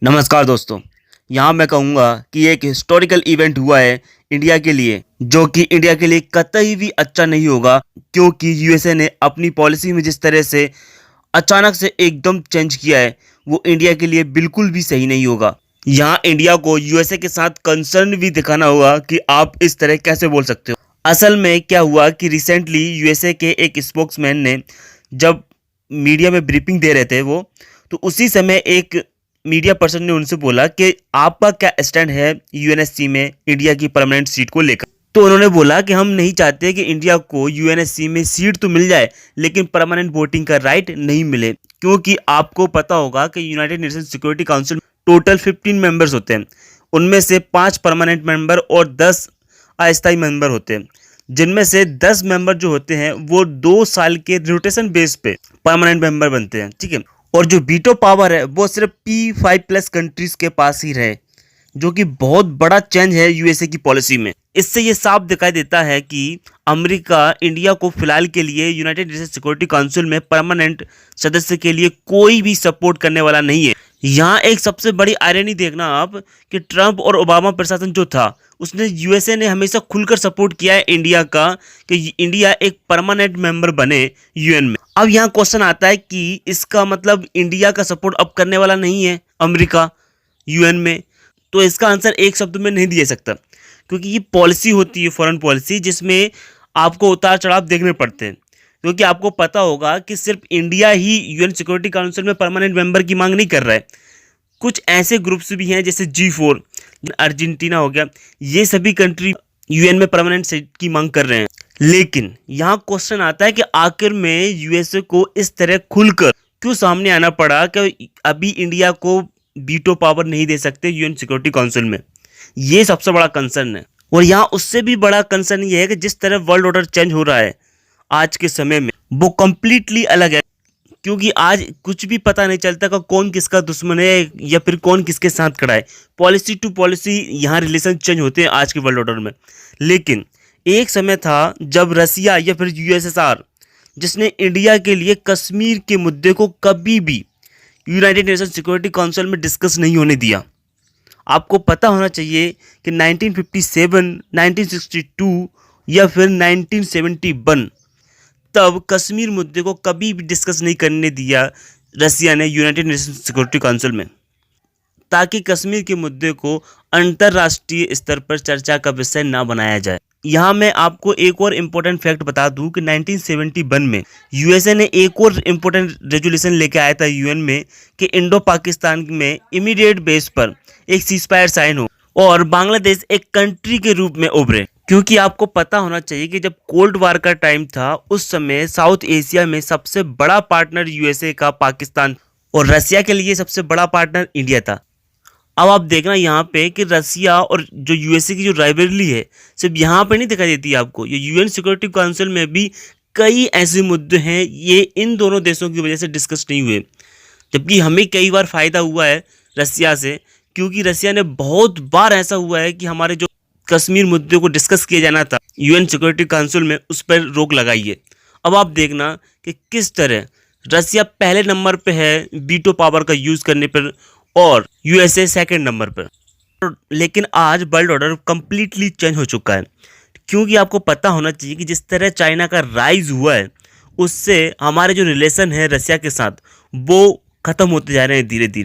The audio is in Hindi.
नमस्कार दोस्तों। यहाँ मैं कहूँगा कि एक हिस्टोरिकल इवेंट हुआ है इंडिया के लिए, जो कि इंडिया के लिए कतई भी अच्छा नहीं होगा, क्योंकि यूएसए ने अपनी पॉलिसी में जिस तरह से अचानक से एकदम चेंज किया है, वो इंडिया के लिए बिल्कुल भी सही नहीं होगा। यहाँ इंडिया को यूएसए के साथ कंसर्न भी दिखाना होगा कि आप इस तरह कैसे बोल सकते हो। असल में क्या हुआ कि रिसेंटली यूएसए के एक स्पोक्समैन ने जब मीडिया में ब्रीफिंग दे रहे थे वो, तो उसी समय एक मीडिया पर्सन ने उनसे बोला कि आपका क्या स्टैंड है यूएनएससी में इंडिया की परमानेंट सीट को लेकर। तो उन्होंने बोला कि हम नहीं चाहते कि इंडिया को यूएनएससी में सीट तो मिल जाए, लेकिन परमानेंट वोटिंग का राइट नहीं मिले, क्योंकि आपको पता होगा कि United nation security council total 15 members होते हैं। उनमें से 5 परमानेंट मेंबर और 10 अस्थायी मेंबर होते हैं, जिनमें से 10 मेंबर जो होते हैं वो 2 साल के रोटेशन बेस पे परमानेंट मेंबर बनते हैं, ठीक है। और जो वीटो पावर है वो सिर्फ P5+ कंट्रीज के पास ही रहे, जो कि बहुत बड़ा चेंज है यूएसए की पॉलिसी में। इससे ये साफ दिखाई देता है कि अमेरिका इंडिया को फिलहाल के लिए यूनाइटेड नेशन सिक्योरिटी काउंसिल में परमानेंट सदस्य के लिए कोई भी सपोर्ट करने वाला नहीं है। यहाँ एक सबसे बड़ी आयरनी देखना आप कि ट्रंप और ओबामा प्रशासन जो था, उसने यूएसए ने हमेशा खुलकर सपोर्ट किया है इंडिया का कि इंडिया एक परमानेंट मेंबर बने यूएन में। अब यहाँ क्वेश्चन आता है कि इसका मतलब इंडिया का सपोर्ट अब करने वाला नहीं है अमेरिका यूएन में। तो इसका आंसर एक शब्द में नहीं दिया सकता, क्योंकि ये पॉलिसी होती है, फॉरेन पॉलिसी, जिसमें आपको उतार चढ़ाव देखने पड़ते हैं। क्योंकि आपको पता होगा कि सिर्फ इंडिया ही यूएन सिक्योरिटी काउंसिल में परमानेंट मेंबर की मांग नहीं कर रहा है। कुछ ऐसे ग्रुप्स भी हैं जैसे G4, अर्जेंटीना हो गया, ये सभी कंट्री यूएन में परमानेंट सीट की मांग कर रहे हैं। लेकिन यहाँ क्वेश्चन आता है कि आखिर में यूएसए को इस तरह खुलकर क्यों सामने आना पड़ा कि अभी इंडिया को वीटो पावर नहीं दे सकते यूएन सिक्योरिटी काउंसिल में। ये सबसे बड़ा कंसर्न है। और यहाँ उससे भी बड़ा कंसर्न ये है कि जिस तरह वर्ल्ड ऑर्डर चेंज हो रहा है आज के समय में, वो कम्प्लीटली अलग है। क्योंकि आज कुछ भी पता नहीं चलता कि कौन किसका दुश्मन है या फिर कौन किसके साथ खड़ा है। पॉलिसी टू पॉलिसी यहाँ रिलेशन चेंज होते हैं आज के वर्ल्ड ऑर्डर में। लेकिन एक समय था जब रसिया या फिर यूएसएसआर, जिसने इंडिया के लिए कश्मीर के मुद्दे को कभी भी यूनाइटेड नेशन सिक्योरिटी काउंसिल में डिस्कस नहीं होने दिया। आपको पता होना चाहिए कि 1957, 1962 या फिर 1971 तब कश्मीर मुद्दे को कभी भी डिस्कस नहीं करने दिया रसिया ने यूनाइटेड नेशन सिक्योरिटी काउंसिल में, ताकि कश्मीर के मुद्दे को अंतर्राष्ट्रीय स्तर पर चर्चा का विषय ना बनाया जाए। यहाँ मैं आपको एक और इम्पोर्टेंट फैक्ट बता दूं कि 1971 में यूएसए ने एक और इम्पोर्टेंट रेजोल्यूशन लेके आया था यूएन में कि इंडो पाकिस्तान में इमीडिएट बेस पर एक सीजफायर साइन हो और बांग्लादेश एक कंट्री के रूप में उभरे। क्योंकि आपको पता होना चाहिए कि जब कोल्ड वार का टाइम था, उस समय साउथ एशिया में सबसे बड़ा पार्टनर यूएसए का पाकिस्तान और रसिया के लिए सबसे बड़ा पार्टनर इंडिया था। अब आप देखना यहाँ पे कि रसिया और जो यूएसए की जो राइवलरी है सिर्फ यहाँ पे नहीं दिखाई देती है आपको, ये यूएन सिक्योरिटी काउंसिल में भी कई ऐसे मुद्दे हैं ये इन दोनों देशों की वजह से डिस्कस नहीं हुए। जबकि हमें कई बार फ़ायदा हुआ है रसिया से, क्योंकि रसिया ने बहुत बार ऐसा हुआ है कि हमारे जो कश्मीर मुद्दे को डिस्कस किया जाना था यूएन सिक्योरिटी काउंसिल में, उस पर रोक लगाई है। अब आप देखना कि किस तरह रसिया पहले नंबर पे है वीटो पावर का यूज़ करने पर और यूएसए सेकंड नंबर पर। लेकिन आज वर्ल्ड ऑर्डर कंप्लीटली चेंज हो चुका है, क्योंकि आपको पता होना चाहिए कि जिस तरह चाइना का राइज हुआ है, उससे हमारे जो रिलेशन है रसिया के साथ वो ख़त्म होते जा रहे हैं धीरे धीरे।